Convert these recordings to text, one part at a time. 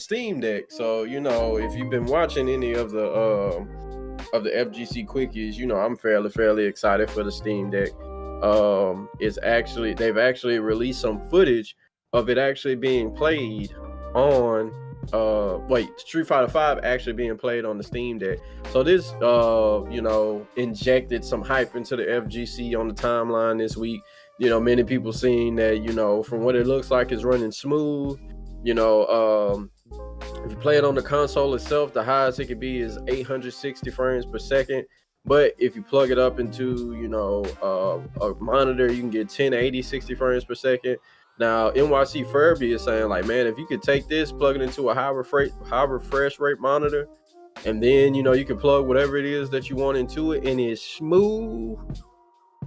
Steam Deck. So if you've been watching any of the FGC quickies, I'm fairly excited for the Steam Deck. They've actually released some footage of it actually being played on Street Fighter 5 actually being played on the Steam Deck. So this injected some hype into the FGC on the timeline this week. Many people seeing that, from what it looks like, it's running smooth. If you play it on the console itself, the highest it could be is 860 frames per second. But if you plug it up into, a monitor, you can get 1080 60 frames per second. Now, NYC Furby is saying, like, man, if you could take this, plug it into a high refresh rate monitor, and then, you can plug whatever it is that you want into it, and it's smooth,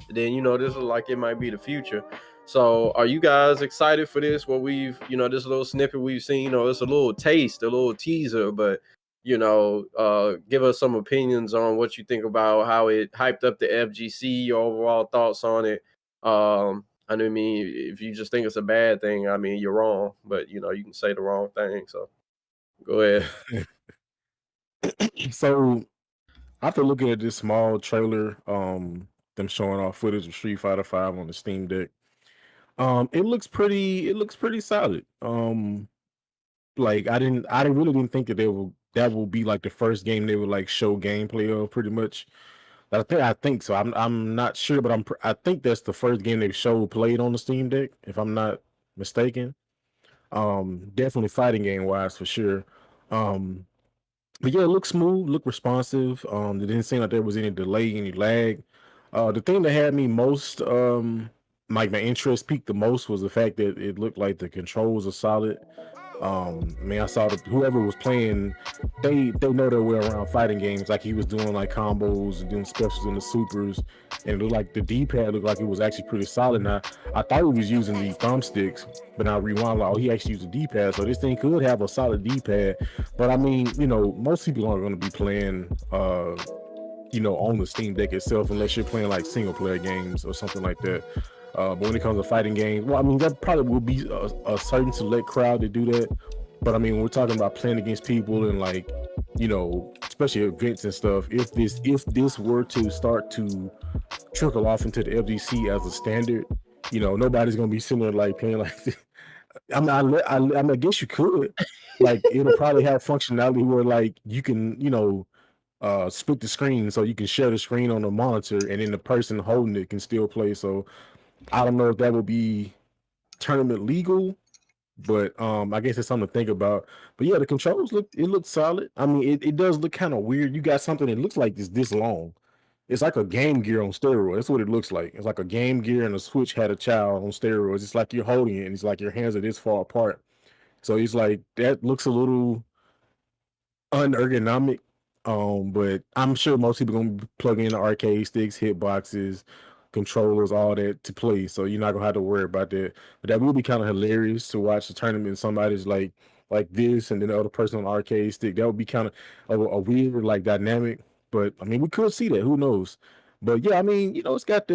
then, this is like it might be the future. So are you guys excited for this? What we've, this little snippet we've seen, it's a little taste, a little teaser, but, give us some opinions on what you think about how it hyped up the FGC, your overall thoughts on it. I mean, if you just think it's a bad thing, I mean, you're wrong, but, you can say the wrong thing. So go ahead. So after looking at this small trailer, them showing off footage of Street Fighter 5 on the Steam Deck, it looks pretty solid. Like I really didn't think that that will be like the first game they would like show gameplay of, pretty much. I think so. I'm not sure, but I think that's the first game they've showed played on the Steam Deck, if I'm not mistaken. Definitely fighting game wise for sure. But yeah, it looked smooth, looked responsive. It didn't seem like there was any delay, any lag. The thing that had me most, like my interest peaked the most, was the fact that it looked like the controls are solid. I mean, I saw whoever was playing, they know their way around fighting games. Like he was doing like combos and doing specials in the supers, and it looked like the D-pad looked like it was actually pretty solid. Now I thought he was using the thumbsticks, but I rewound like, oh, he actually used a D-pad, so this thing could have a solid D-pad. But I mean, most people aren't going to be playing, on the Steam Deck itself, unless you're playing like single player games or something like that. But when it comes to fighting games, well, I mean, that probably will be a certain select crowd to do that. But I mean, when we're talking about playing against people and like, especially events and stuff, if this were to start to trickle off into the FGC as a standard, nobody's gonna be sitting there like playing like this. I guess you could, like, it'll probably have functionality where like you can, split the screen so you can share the screen on the monitor, and then the person holding it can still play. So I don't know if that would be tournament legal, but I guess it's something to think about. But yeah, the controls look solid. I mean, it does look kind of weird. You got something that looks like this long. It's like a Game Gear on steroids. That's what it looks like. It's like a Game Gear and a Switch had a child on steroids. It's like you're holding it, and it's like your hands are this far apart. So it's like that looks a little unergonomic. But I'm sure most people are gonna plug in the arcade sticks, hitboxes, controllers, all that to play. So you're not gonna have to worry about that. But that will be kind of hilarious to watch the tournament. Somebody's like this, and then the other person on the arcade stick. That would be kind of a weird like dynamic. But I mean, we could see that. Who knows? But yeah, I mean, it's got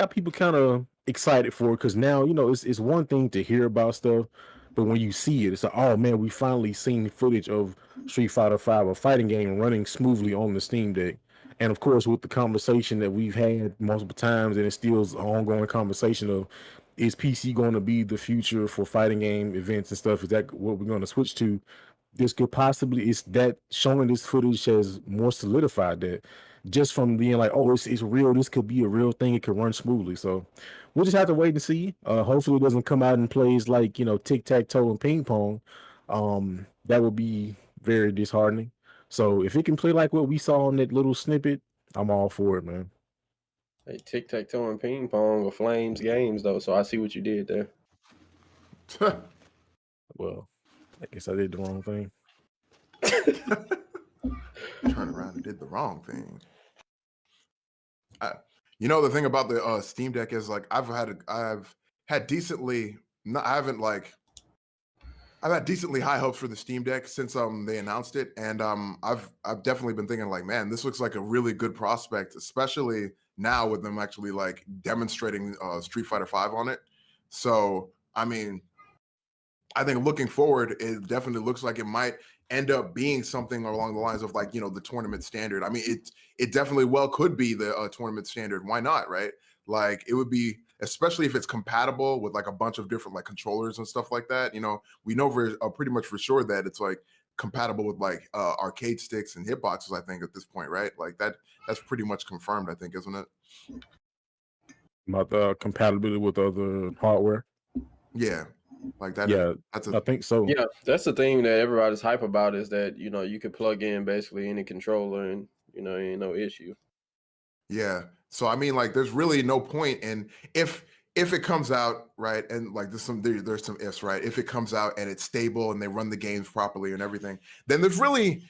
people kind of excited for it, because now it's one thing to hear about stuff, but when you see it, it's like, oh man, we finally seen footage of Street Fighter 5, a fighting game running smoothly on the Steam Deck. And of course, with the conversation that we've had multiple times, and it still is an ongoing conversation of, is PC going to be the future for fighting game events and stuff? Is that what we're going to switch to? This could possibly, is that showing this footage has more solidified that, just from being like, oh, it's real. This could be a real thing. It could run smoothly. So we'll just have to wait and see. Hopefully it doesn't come out and plays like, tic-tac-toe and ping pong. That would be very disheartening. So if it can play like what we saw in that little snippet, I'm all for it, man. Hey, tic-tac-toe and ping pong are Flames games, though, so I see what you did there. Well, I guess I did the wrong thing. Turned around and did the wrong thing. The thing about the Steam Deck is, like, I've had decently high hopes for the Steam Deck since they announced it, and I've definitely been thinking, like, man, this looks like a really good prospect, especially now with them actually like demonstrating Street Fighter 5 on it. So I mean, I think looking forward, it definitely looks like it might end up being something along the lines of like, the tournament standard. I mean, it definitely well could be the tournament standard. Why not, right? Like it would be, especially if it's compatible with like a bunch of different like controllers and stuff like that. We know pretty much for sure that it's like compatible with like arcade sticks and hitboxes, I think, at this point, right? Like that's pretty much confirmed, I think, isn't it? About the compatibility with other hardware. Yeah. Like that. Yeah, That's I think so. Yeah, that's the thing that everybody's hype about is that you could plug in basically any controller and ain't no issue. Yeah. So I mean, like, there's really no point in if it comes out right, and like there's some ifs, right? If it comes out and it's stable and they run the games properly and everything, then there's really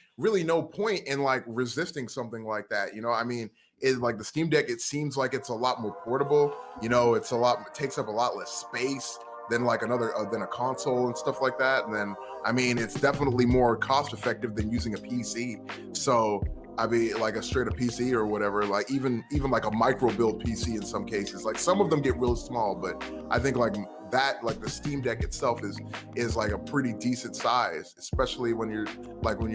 no point in like resisting something like that. I mean, it like the Steam Deck, it seems like it's a lot more portable. It takes up a lot less space than like than a console and stuff like that. And then I mean, it's definitely more cost effective than using a PC. So I mean, like a straight up PC or whatever, like even like a micro build PC in some cases. Like some of them get real small, but I think like the Steam Deck itself is like a pretty decent size, especially when you're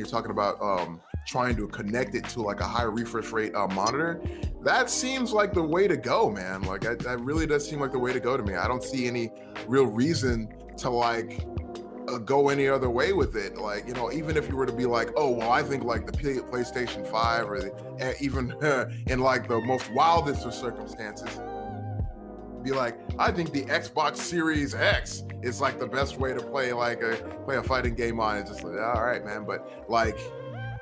talking about trying to connect it to like a high refresh rate monitor. That seems like the way to go, man. Like that really does seem like the way to go to me. I don't see any real reason to like go any other way with it. Like, even if you were to be like, oh, well, I think like the PlayStation 5 or even in like the most wildest of circumstances, be like, I think the Xbox Series X is like the best way to play a fighting game on it. Just like, all right, man. But like,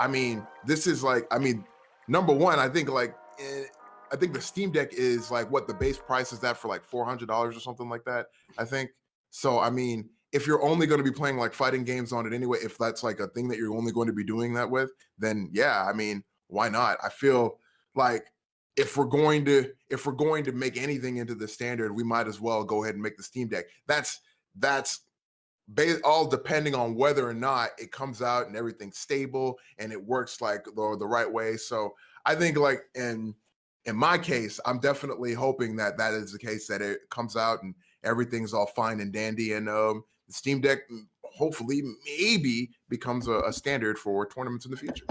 I mean, this is like, I mean, number one, I think the Steam Deck is like what the base price is that for like $400 or something like that, I think. So, I mean, if you're only going to be playing like fighting games on it anyway, if that's like a thing that you're only going to be doing that with, then yeah, I mean, why not? I feel like if we're going to make anything into the standard, we might as well go ahead and make the Steam Deck. That's all depending on whether or not it comes out and everything's stable and it works like the right way. So I think like in my case, I'm definitely hoping that is the case, that it comes out and everything's all fine and dandy, and the Steam Deck hopefully maybe becomes a standard for tournaments in the future.